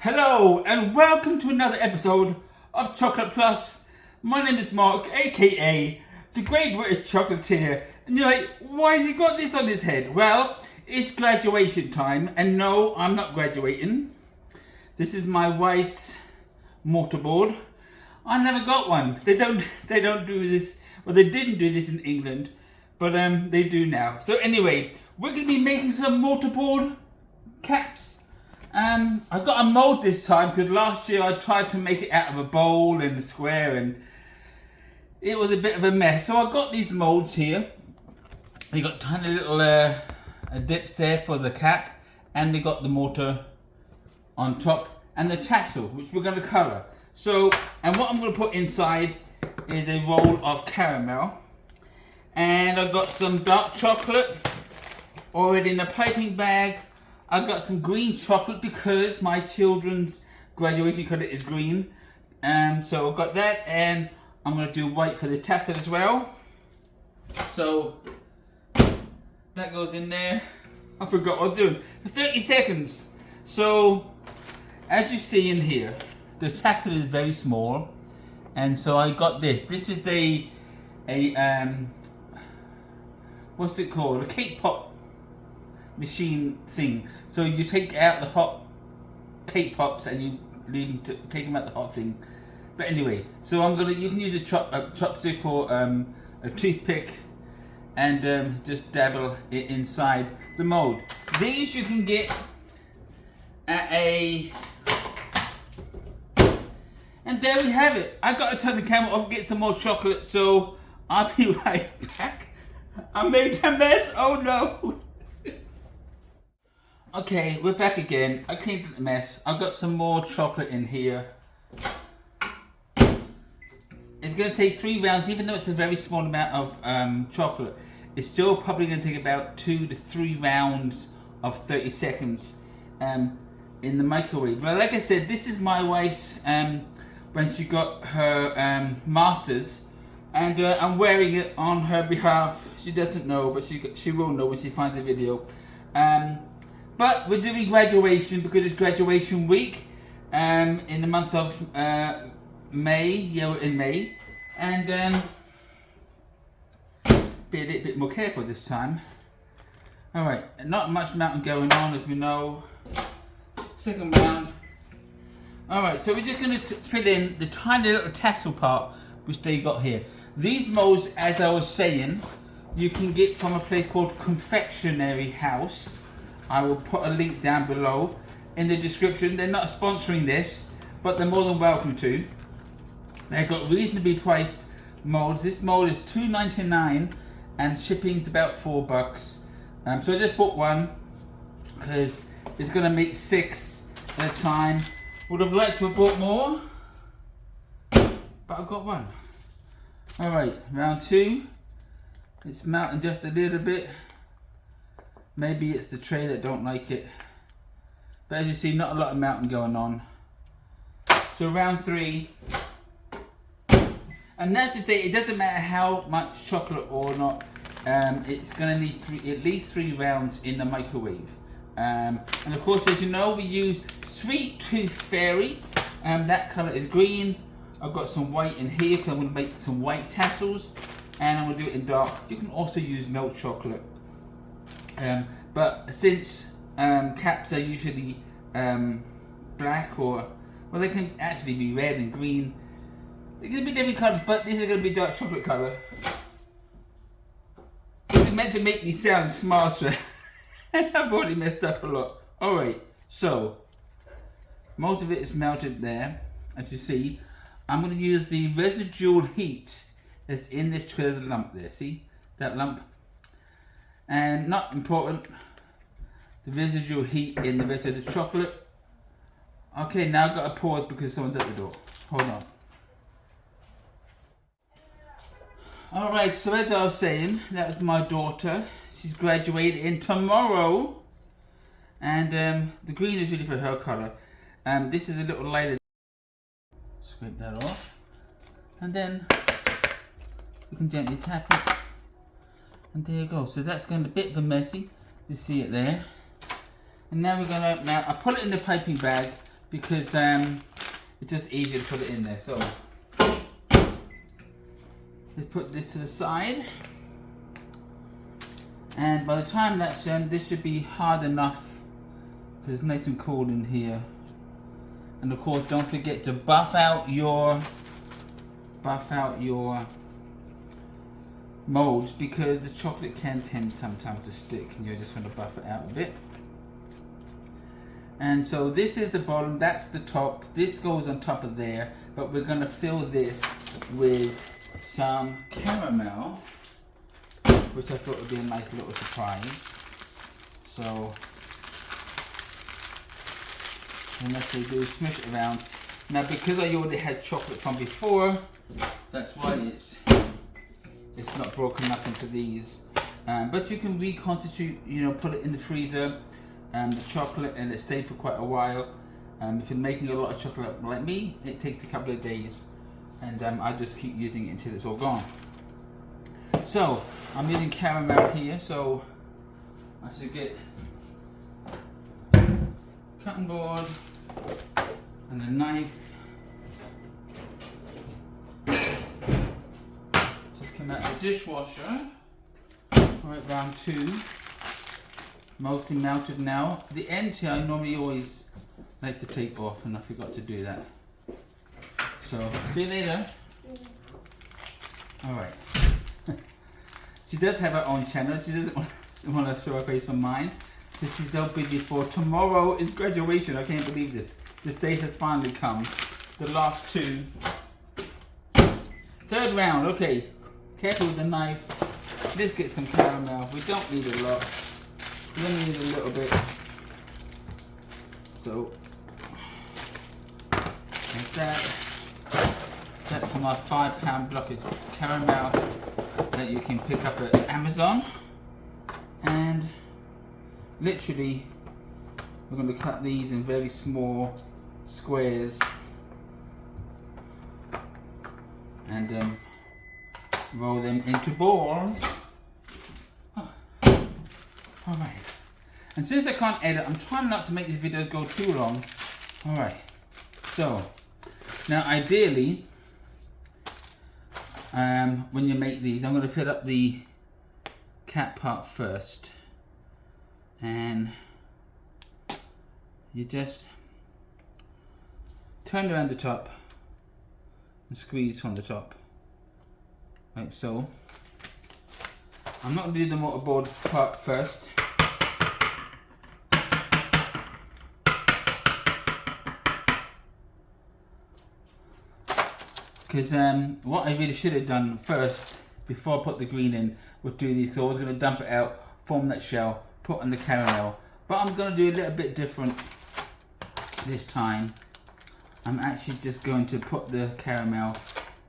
Hello and welcome to another episode of Chocolate Plus. My name is Mark, aka the Great British Chocolatier, and you're like, why has he got this on his head? Well, it's graduation time, and no, I'm not graduating. This is my wife's mortarboard. I never got one. They don't do this. Well, they didn't do this in England, but they do now. So anyway, we're gonna be making some mortarboard caps. I got a mold this time because last year I tried to make it out of a bowl and a square and it was a bit of a mess. So I got these molds here. They got tiny little dips there for the cap, and they got the mortar on top and the tassel, which we're going to colour. So, and what I'm going to put inside is a roll of caramel, and I've got some dark chocolate already in a piping bag. I've got some green chocolate because my children's graduation colour is green. So I've got that, and I'm going to do white for the tassel as well. So that goes in there. I forgot what I was doing. For 30 seconds. So as you see in here, the tassel is very small. And so I got this. This is a what's it called? A cake pop machine thing. So you take out the hot cake pops and you leave them take them out the hot thing. But anyway, so you can use a chopstick or a toothpick and just dabble it inside the mold. These you can get at and there we have it. I got to turn the camera off and get some more chocolate, so I'll be right back. I made a mess. Oh no. Okay, we're back again. I cleaned the mess. I've got some more chocolate in here. It's going to take 3 rounds, even though it's a very small amount of chocolate. It's still probably going to take about 2 to 3 rounds of 30 seconds in the microwave. But like I said, this is my wife's when she got her master's, and I'm wearing it on her behalf. She doesn't know, but she will know when she finds the video. But we're doing graduation because it's graduation week in the month of May. Yeah, we're in May. And be a little bit more careful this time. Alright, not much mountain going on, as we know. Second round. Alright, so we're just going to fill in the tiny little tassel part which they got here. These molds, as I was saying, you can get from a place called Confectionery House. I will put a link down below in the description. They're not sponsoring this, but they're more than welcome to. They've got reasonably priced molds. This mold is $2.99 and shipping is about $4. So I just bought one because it's going to make 6 at a time. Would have liked to have bought more, but I've got one. Alright, round 2. It's melting just a little bit. Maybe it's the tray that don't like it. But as you see, not a lot of melting going on. So round 3. And that's to say, it doesn't matter how much chocolate or not, it's going to need at least 3 rounds in the microwave. And of course, as you know, we use Sweet Tooth Fairy. That colour is green. I've got some white in here because I'm going to make some white tassels. And I'm going to do it in dark. You can also use milk chocolate. But since caps are usually black, or well, they can actually be red and green. They can be different colours, but these are going to be dark chocolate colour. This is meant to make me sound smarter, and I've already messed up a lot. Alright, so most of it is melted there, as you see. I'm going to use the residual heat that's in this lump there. See that lump? And not important, the residual heat in the rest of the chocolate. Okay, now I've got to pause because someone's at the door. Hold on. Alright, so as I was saying, that was my daughter. She's graduating tomorrow. And the green is really for her colour. This is a little lighter. Scrape that off. And then you can gently tap it. And there you go. So that's going to be a bit of a messy. You see it there. And now we're gonna, I put it in the piping bag because it's just easier to put it in there. So let's put this to the side, and by the time that's done, this should be hard enough because it's nice and cool in here. And of course, don't forget to buff out your molds, because the chocolate can tend sometimes to stick, and you just want to buff it out a bit. And so this is the bottom, that's the top. This goes on top of there, but we're going to fill this with some caramel, which I thought would be a nice little surprise. So and next they do smush it around. Now because I already had chocolate from before, that's why it's not broken up into these. But you can reconstitute, you know, put it in the freezer, the chocolate, and it stayed for quite a while. If you're making a lot of chocolate like me, it takes a couple of days, and I just keep using it until it's all gone. So I'm using caramel here, so I should get cutting board and a knife. Just come out of the dishwasher, right round two, mostly melted now. The ends here I normally always like to take off, and I forgot to do that. So see you later. Alright. She does have her own channel. She doesn't want to show her face on mine, because she's so busy for tomorrow is graduation. I can't believe this. This day has finally come. The last two. Third round, okay. Careful with the knife. Let's get some caramel. We don't need a lot. We only need a little bit. So, like that. That's for my £5 block of caramel that you can pick up at Amazon. And literally, we're going to cut these in very small squares and roll them into balls. Oh. Alright. And since I can't edit, I'm trying not to make this video go too long. Alright. So, now ideally, when you make these, I'm going to fill up the cap part first. And you just turn around the top and squeeze from the top, like so. I'm not going to do the mortarboard part first. Because what I really should have done first, before I put the green in, was do these. So I was going to dump it out, form that shell, put on the caramel. But I'm going to do a little bit different this time. I'm actually just going to put the caramel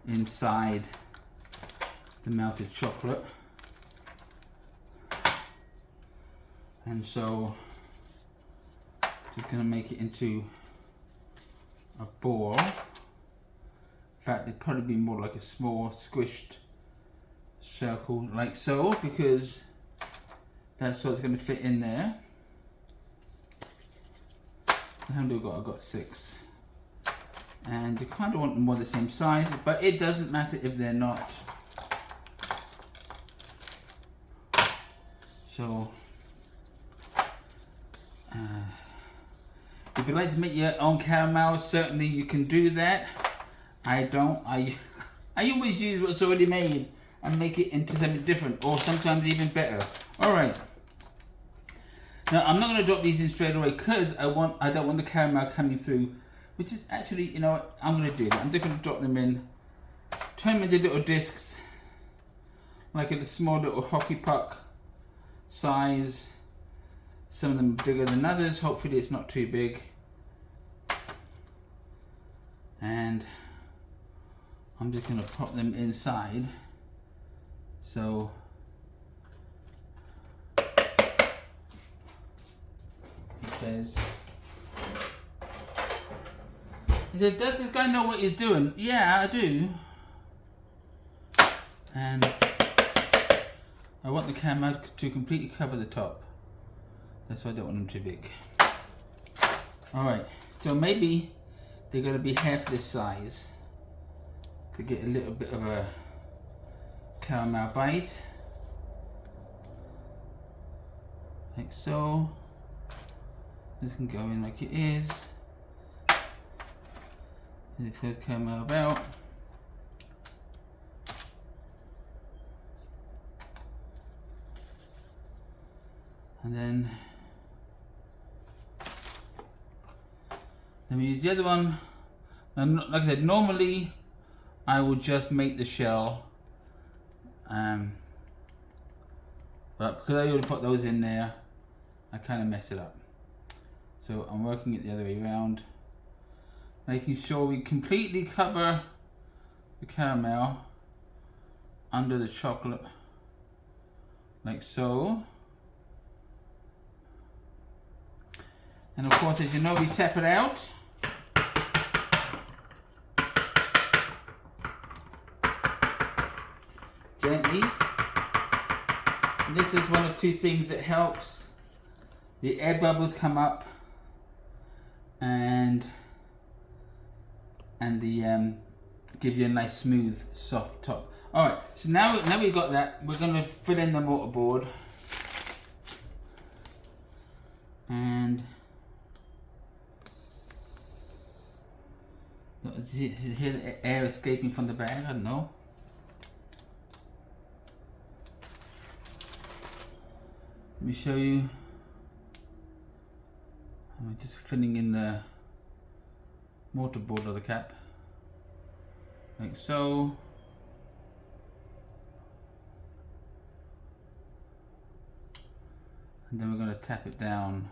inside the melted chocolate. And so, just going to make it into a ball. In fact, it'd probably be more like a small squished circle, like so, because that's what's going to fit in there. How many have I got? I've got 6. And you kind of want them all the same size, but it doesn't matter if they're not. So, if you like to make your own caramel, certainly you can do that. I don't. I always use what's already made and make it into something different, or sometimes even better. All right. Now I'm not going to drop these in straight away because I don't want the caramel coming through, which is actually, you know what, I'm going to do that. I'm just going to drop them in, turn them into little discs, like a small little hockey puck size. Some of them are bigger than others. Hopefully it's not too big. And I'm just going to pop them inside. So says, does this guy know what he's doing? Yeah, I do. And I want the caramel to completely cover the top. That's why I don't want them too big. Alright, So maybe they're going to be half this size to get a little bit of a caramel bite. Like so. This can go in like it is. And it says caramel about. And then we use the other one. And like I said, normally I would just make the shell, but because I already put those in there, I kind of mess it up. So I'm working it the other way around, making sure we completely cover the caramel under the chocolate, like so. And of course, as you know, we tap it out. Gently. And this is one of two things that helps. The air bubbles come up, and the gives you a nice smooth soft top. Alright, so now we've got that, we're going to fill in the mortarboard. And hear the air escaping from the bag, I don't know. Let me show you. I'm just filling in the mortarboard of the cap, like so. And then we're going to tap it down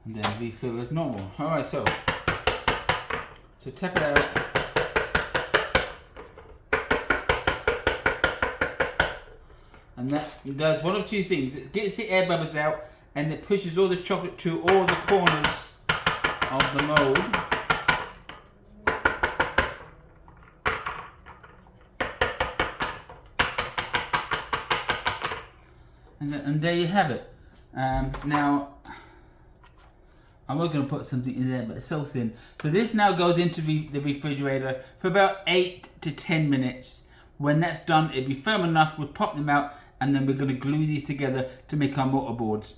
and then refill as normal. Alright, so tap it out. And that does one of two things. It gets the air bubbles out and it pushes all the chocolate to all the corners of the mold. And there you have it. Now, I was going to put something in there, but it's so thin. So this now goes into the refrigerator for about 8 to 10 minutes. When that's done, it'll be firm enough, we'll pop them out, and then we're going to glue these together to make our mortarboards,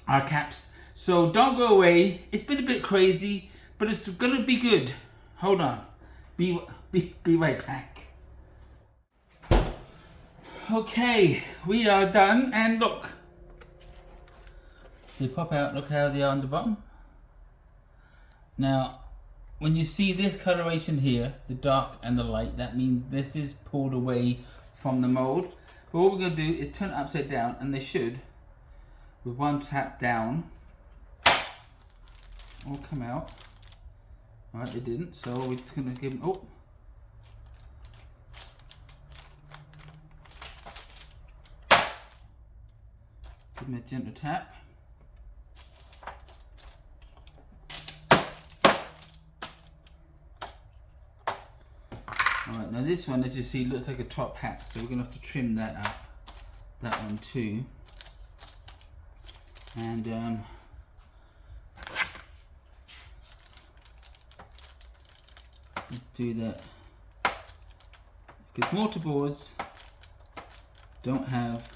our caps. So don't go away. It's been a bit crazy, but it's going to be good. Hold on. Be right back. Okay, we are done, and look. They pop out, look how they are on the bottom. Now, when you see this coloration here, the dark and the light, that means this is pulled away from the mold. But what we're going to do is turn it upside down, and they should, with one tap down, all come out. Alright, they didn't, so we're just going to give them, oh. Give them a gentle tap. Alright, now this one, as you see, looks like a top hat, so we're going to have to trim that up, that one too. And let's do that, because mortarboards don't have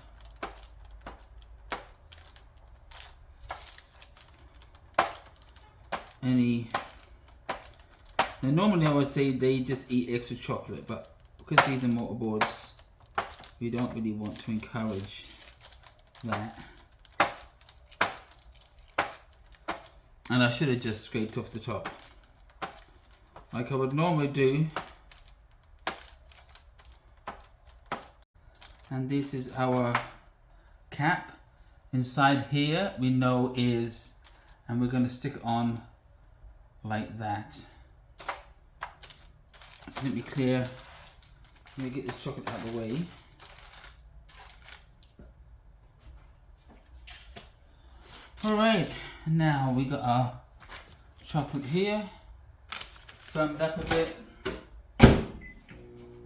any. Now normally I would say they just eat extra chocolate, but because these are mortarboards, we don't really want to encourage that. And I should have just scraped off the top, like I would normally do. And this is our cap. Inside here we know is, and we're going to stick it on like that. So let me clear, let me get this chocolate out of the way. Alright, now we got our chocolate here, firmed up a bit,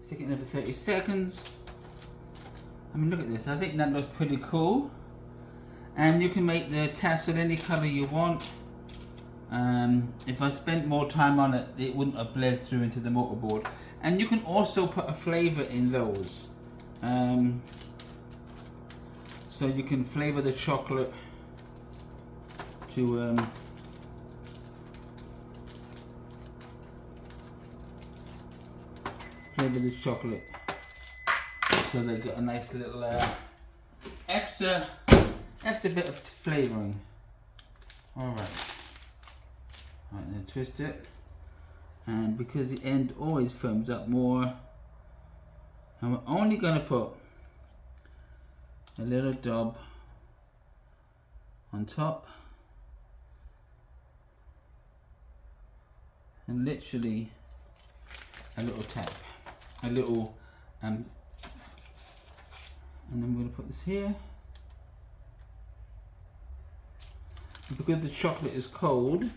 stick it in there for 30 seconds. I mean, look at this, I think that looks pretty cool. And you can make the tassel any colour you want. If I spent more time on it, it wouldn't have bled through into the mortarboard. And you can also put a flavour in those. So you can flavour the chocolate to flavour the chocolate, so they got a nice little extra bit of flavouring. Alright, then twist it, and because the end always firms up more, and we're only going to put a little dab on top, and literally a little tap, a little and then we're going to put this here. Because the chocolate is cold,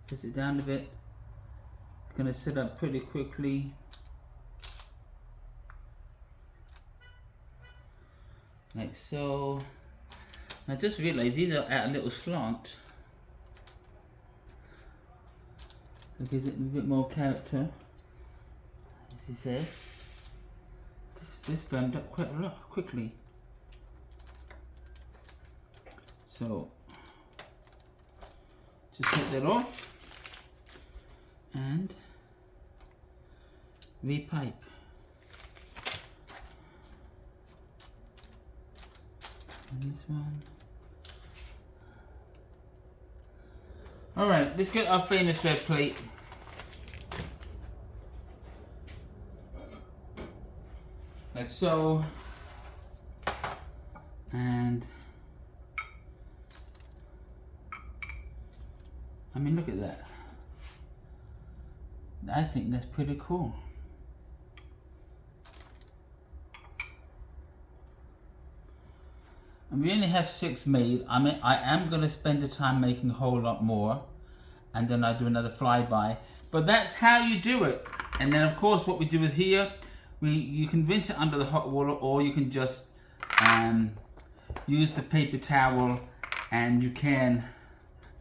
press it down a bit. It's going to sit up pretty quickly. Like so. I just realized these are at a little slant. So it gives it a bit more character. As he says. This firmed up quite a lot quickly. So just take that off and repipe. And this one. Alright, let's get our famous red plate. Like so. And I mean, look at that. I think that's pretty cool. And we only have 6 made. I mean, I am going to spend the time making a whole lot more, and then I do another flyby. But that's how you do it. And then, of course, what we do is here, you can rinse it under the hot water, or you can just use the paper towel, and you can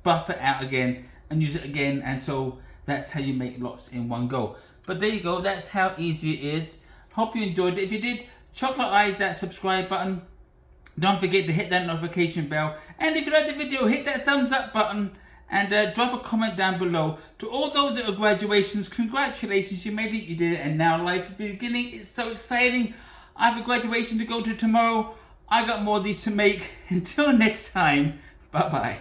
buff it out again and use it again, and so that's how you make lots in one go. But there you go, that's how easy it is. Hope you enjoyed it. If you did, chocolatize that subscribe button. Don't forget to hit that notification bell, and if you like the video, hit that thumbs up button and drop a comment down below. To all those that are graduations, congratulations, you made it, you did it, and now life is beginning. It's so exciting. I have a graduation to go to tomorrow. I got more of these to make. Until next time, bye bye.